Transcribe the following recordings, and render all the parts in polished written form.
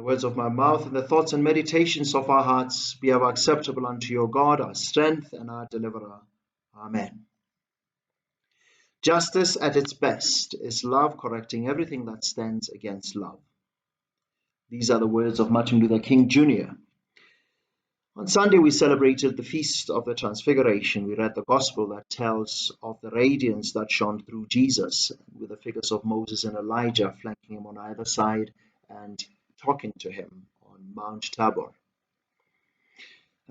the words of my mouth and the thoughts and meditations of our hearts be ever acceptable unto your God, our strength and our deliverer. Amen. Justice at its best is love correcting everything that stands against love. These are the words of Martin Luther King Jr. On Sunday, we celebrated the Feast of the Transfiguration. We read the Gospel that tells of the radiance that shone through Jesus, with the figures of Moses and Elijah flanking him on either side and talking to him on Mount Tabor.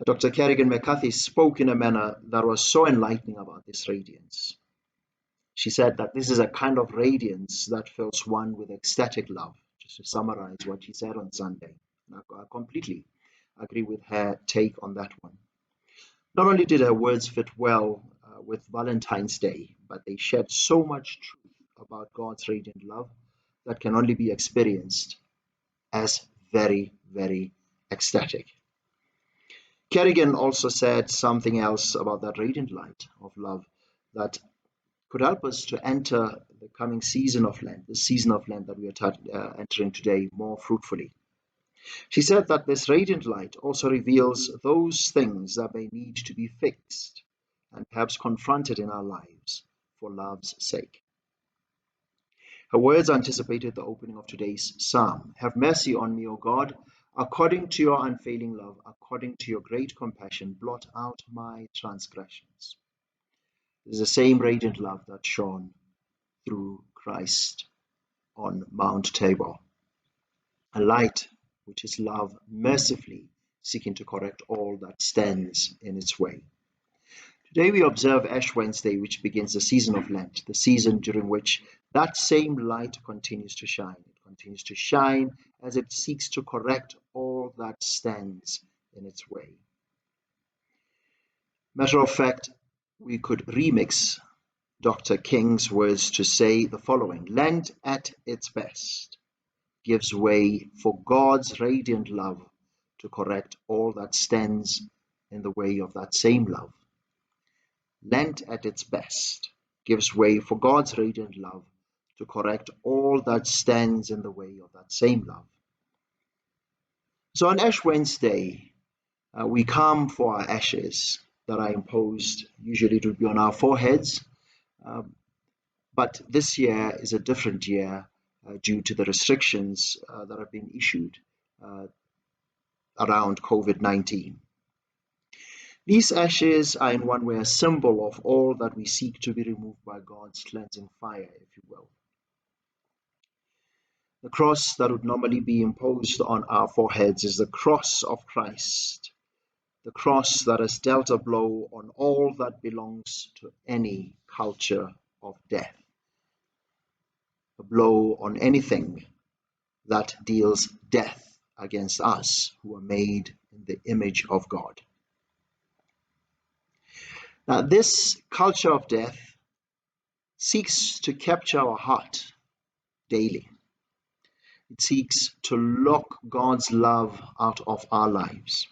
Dr. Kerrigan McCarthy spoke in a manner that was so enlightening about this radiance. She said that this is a kind of radiance that fills one with ecstatic love, just to summarize what she said on Sunday. And I completely agree with her take on that one. Not only did her words fit well with Valentine's Day, but they shed so much truth about God's radiant love that can only be experienced as very, very ecstatic. Kerrigan also said something else about that radiant light of love that could help us to enter the coming season of Lent, the season of Lent that we are entering today, more fruitfully. She said that this radiant light also reveals those things that may need to be fixed and perhaps confronted in our lives for love's sake. Her words anticipated the opening of today's psalm. Have mercy on me, O God, according to your unfailing love, according to your great compassion, blot out my transgressions. It is the same radiant love that shone through Christ on Mount Tabor. A light which is love mercifully seeking to correct all that stands in its way. Today we observe Ash Wednesday, which begins the season of Lent, the season during which that same light continues to shine. It continues to shine as it seeks to correct all that stands in its way. Matter of fact, we could remix Dr. King's words to say the following: Lent at its best gives way for God's radiant love to correct all that stands in the way of that same love. Lent at its best gives way for God's radiant love to correct all that stands in the way of that same love. So on Ash Wednesday, we come for our ashes that are imposed. Usually it would be on our foreheads, but this year is a different year due to the restrictions that have been issued around COVID-19. These ashes are in one way a symbol of all that we seek to be removed by God's cleansing fire, if you will. The cross that would normally be imposed on our foreheads is the cross of Christ, the cross that has dealt a blow on all that belongs to any culture of death, a blow on anything that deals death against us who are made in the image of God. Now, this culture of death seeks to capture our heart daily. It seeks to lock God's love out of our lives.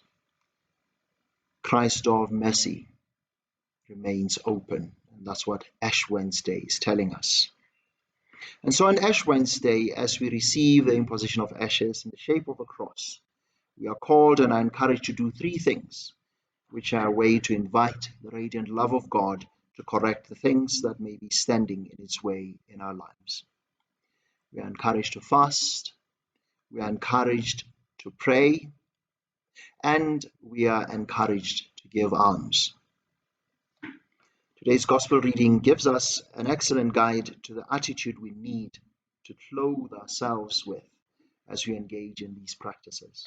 Christ's door of mercy remains open, and that's what Ash Wednesday is telling us. And so on Ash Wednesday, as we receive the imposition of ashes in the shape of a cross, we are called and are encouraged to do three things, which are a way to invite the radiant love of God to correct the things that may be standing in its way in our lives. We are encouraged to fast, we are encouraged to pray, and we are encouraged to give alms. Today's Gospel reading gives us an excellent guide to the attitude we need to clothe ourselves with as we engage in these practices.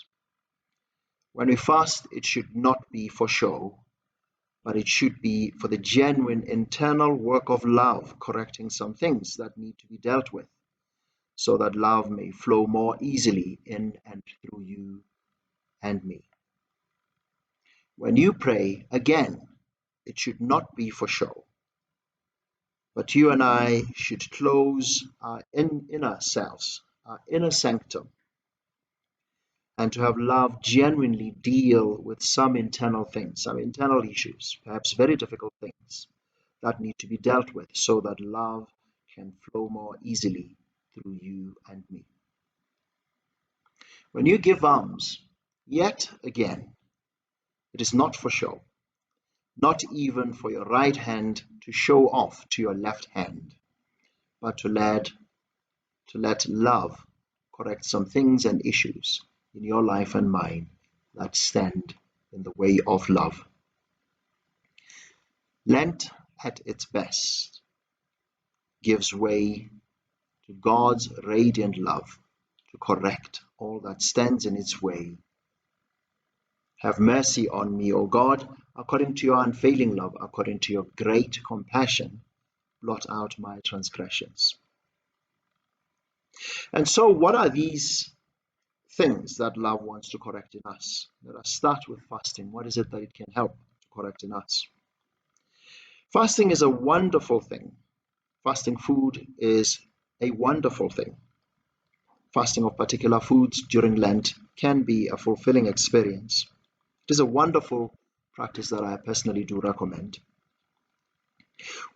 When we fast, it should not be for show, but it should be for the genuine internal work of love, correcting some things that need to be dealt with, so that love may flow more easily in and through you and me. When you pray, again, it should not be for show, but you and I should close our inner selves, our inner sanctum, and to have love genuinely deal with some internal things, some internal issues, perhaps very difficult things that need to be dealt with so that love can flow more easily through you and me. When you give alms, yet again, it is not for show, not even for your right hand to show off to your left hand, but to let love correct some things and issues in your life and mine that stand in the way of love. Lent at its best gives way to God's radiant love to correct all that stands in its way. Have mercy on me, O God, according to your unfailing love, according to your great compassion, blot out my transgressions. And so, what are these things that love wants to correct in us? Let us start with fasting. What is it that it can help to correct in us? Fasting is a wonderful thing. Fasting food is a wonderful thing. Fasting of particular foods during Lent can be a fulfilling experience. It is a wonderful practice that I personally do recommend.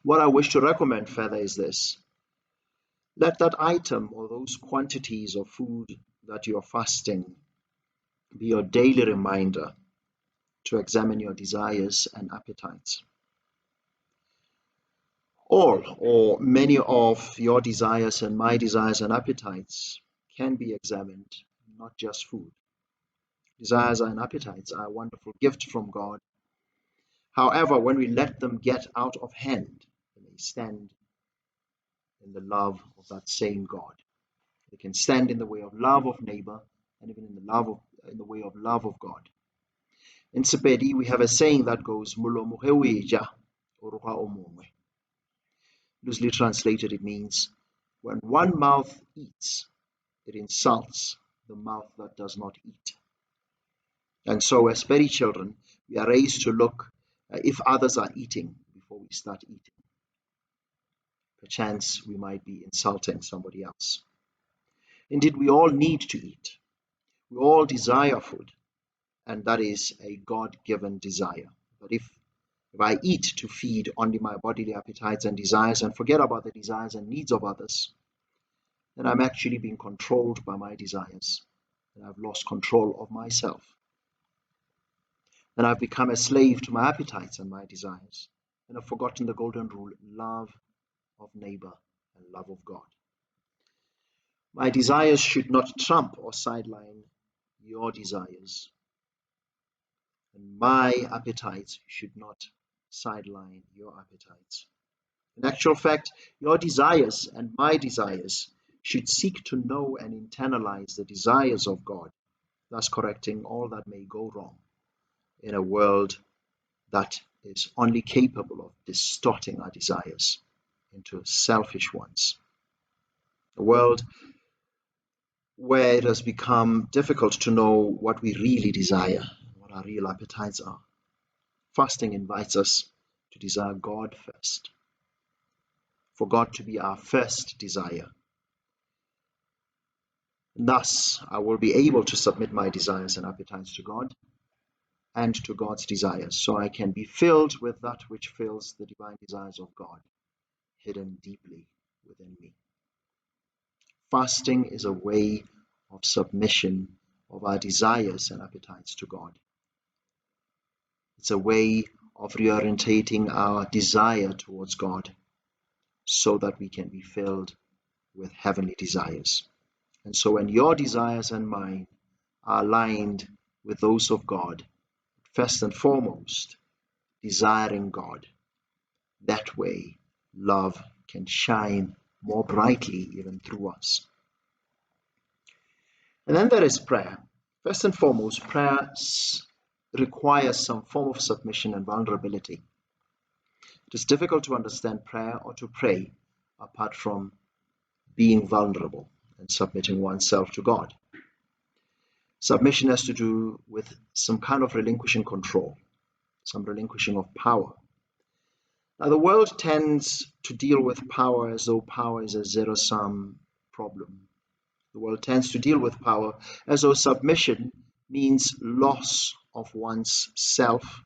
What I wish to recommend further is this. Let that item or those quantities of food that you are fasting be your daily reminder to examine your desires and appetites. All or many of your desires and my desires and appetites can be examined, not just food. Desires and appetites are a wonderful gift from God. However, when we let them get out of hand, they stand in the love of that same God. They can stand in the way of love of neighbor and even in the way of love of God. In Sepedi, we have a saying that goes, "Molomo ge o eja, o roga o mongwe." Loosely translated, it means, when one mouth eats, it insults the mouth that does not eat. And so, as Sepedi children, we are raised to look if others are eating before we start eating. Perchance we might be insulting somebody else. Indeed, we all need to eat. We all desire food, and that is a God-given desire. But if I eat to feed only my bodily appetites and desires and forget about the desires and needs of others, then I'm actually being controlled by my desires, and I've lost control of myself. And I've become a slave to my appetites and my desires, and I've forgotten the golden rule, love of neighbor and love of God. My desires should not trump or sideline your desires, and my appetites should not sideline your appetites. In actual fact, your desires and my desires should seek to know and internalize the desires of God, thus correcting all that may go wrong in a world that is only capable of distorting our desires into selfish ones. A world where it has become difficult to know what we really desire, what our real appetites are. Fasting invites us to desire God first, for God to be our first desire. And thus, I will be able to submit my desires and appetites to God and to God's desires, so I can be filled with that which fills the divine desires of God, hidden deeply within me. Fasting is a way of submission of our desires and appetites to God. It's a way of reorientating our desire towards God so that we can be filled with heavenly desires. And so when your desires and mine are aligned with those of God, first and foremost, desiring God, that way love can shine more brightly even through us. And then there is prayer. First and foremost, prayer requires some form of submission and vulnerability. It is difficult to understand prayer or to pray apart from being vulnerable and submitting oneself to God. Submission has to do with some kind of relinquishing control, some relinquishing of power. Now, the world tends to deal with power as though power is a zero-sum problem. The world tends to deal with power as though submission means loss of one's self.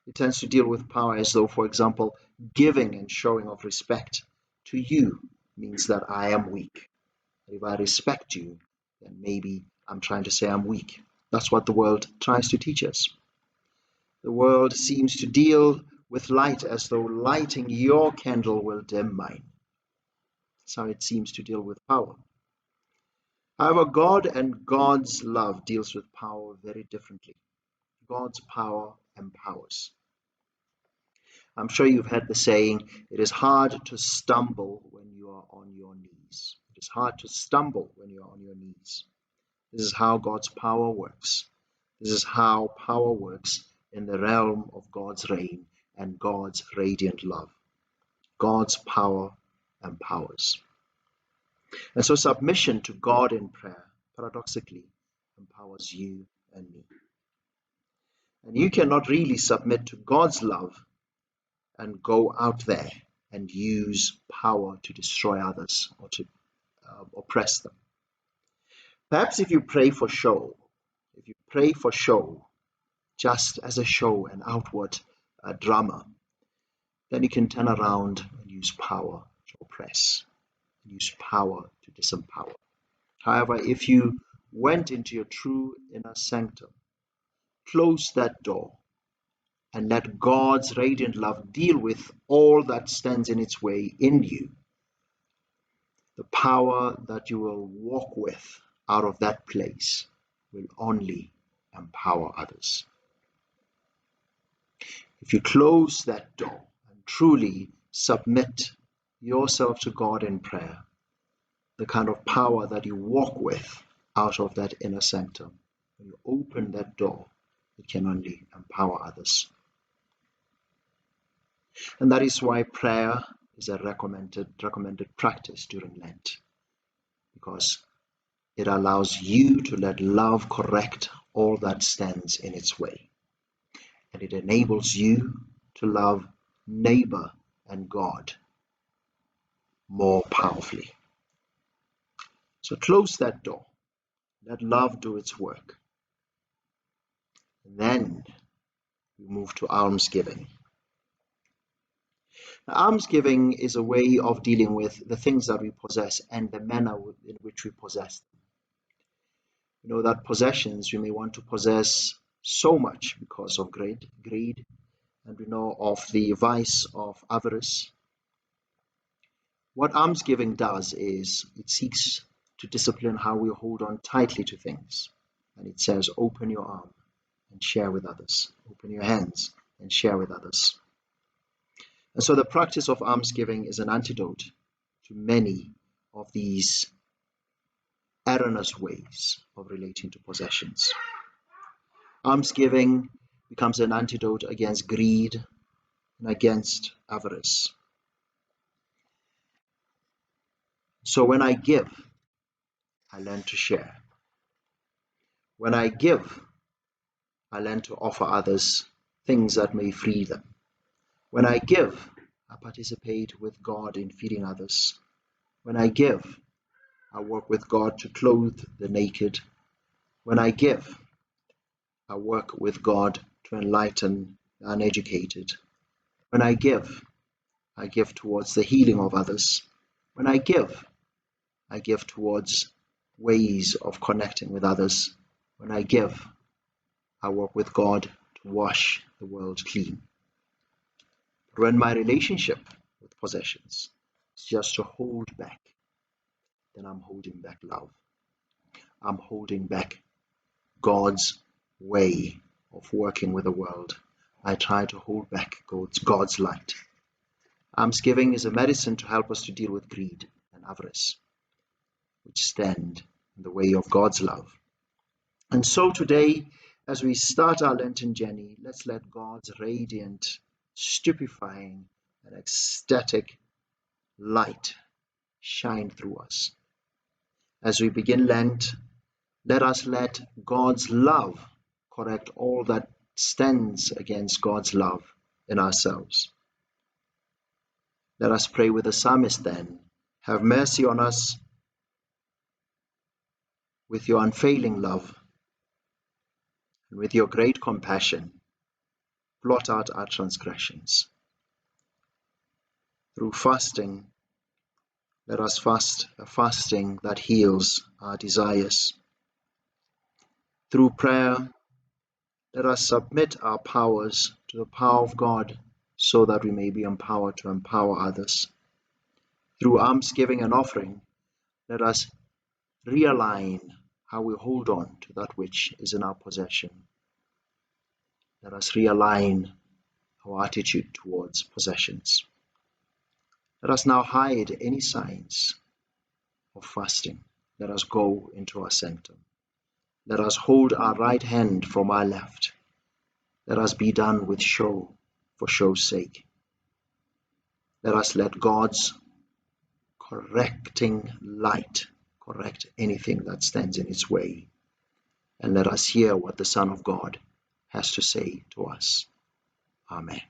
It tends to deal with power as though, for example, giving and showing of respect to you means that I am weak. If I respect you, then maybe I'm trying to say I'm weak. That's what the world tries to teach us. The world seems to deal with light as though lighting your candle will dim mine. That's how it seems to deal with power. However, God and God's love deals with power very differently. God's power empowers. I'm sure you've heard the saying, it is hard to stumble when you are on your knees. It is hard to stumble when you are on your knees. This is how God's power works. This is how power works in the realm of God's reign and God's radiant love. God's power empowers. And so submission to God in prayer, paradoxically, empowers you and me. And you cannot really submit to God's love and go out there and use power to destroy others or to oppress them. Perhaps if you pray for show, just as a show, an outward drama, then you can turn around and use power to oppress, use power to disempower. However, if you went into your true inner sanctum, close that door, and let God's radiant love deal with all that stands in its way in you, the power that you will walk with out of that place will only empower others. If you close that door and truly submit yourself to God in prayer, the kind of power that you walk with out of that inner sanctum, when you open that door, it can only empower others. And that is why prayer is a recommended practice during Lent, because it allows you to let love correct all that stands in its way. And it enables you to love neighbor and God more powerfully. So close that door. Let love do its work. And then we move to almsgiving. Now, almsgiving is a way of dealing with the things that we possess and the manner in which we possess them. You know that possessions, we may want to possess so much because of greed, and we know of the vice of avarice. What almsgiving does is it seeks to discipline how we hold on tightly to things. And it says, open your arm and share with others. Open your hands and share with others. And so the practice of almsgiving is an antidote to many of these erroneous ways of relating to possessions. Almsgiving becomes an antidote against greed and against avarice. So when I give, I learn to share. When I give, I learn to offer others things that may free them. When I give, I participate with God in feeding others. When I give, I work with God to clothe the naked. When I give, I work with God to enlighten the uneducated. When I give towards the healing of others. When I give towards ways of connecting with others. When I give, I work with God to wash the world clean. But when my relationship with possessions is just to hold back, then I'm holding back love. I'm holding back God's way of working with the world. I try to hold back God's light. Almsgiving is a medicine to help us to deal with greed and avarice, which stand in the way of God's love. And so today, as we start our Lenten journey, let's let God's radiant, stupefying, and ecstatic light shine through us. As we begin Lent, let us let God's love correct all that stands against God's love in ourselves. Let us pray with the psalmist then. Have mercy on us with your unfailing love, and with your great compassion, blot out our transgressions. Through fasting, let us fast a fasting that heals our desires. Through prayer, let us submit our powers to the power of God so that we may be empowered to empower others. Through almsgiving and offering, let us realign how we hold on to that which is in our possession. Let us realign our attitude towards possessions. Let us now hide any signs of fasting. Let us go into our sanctum. Let us hold our right hand from our left. Let us be done with show for show's sake. Let us let God's correcting light correct anything that stands in its way. And let us hear what the Son of God has to say to us. Amen.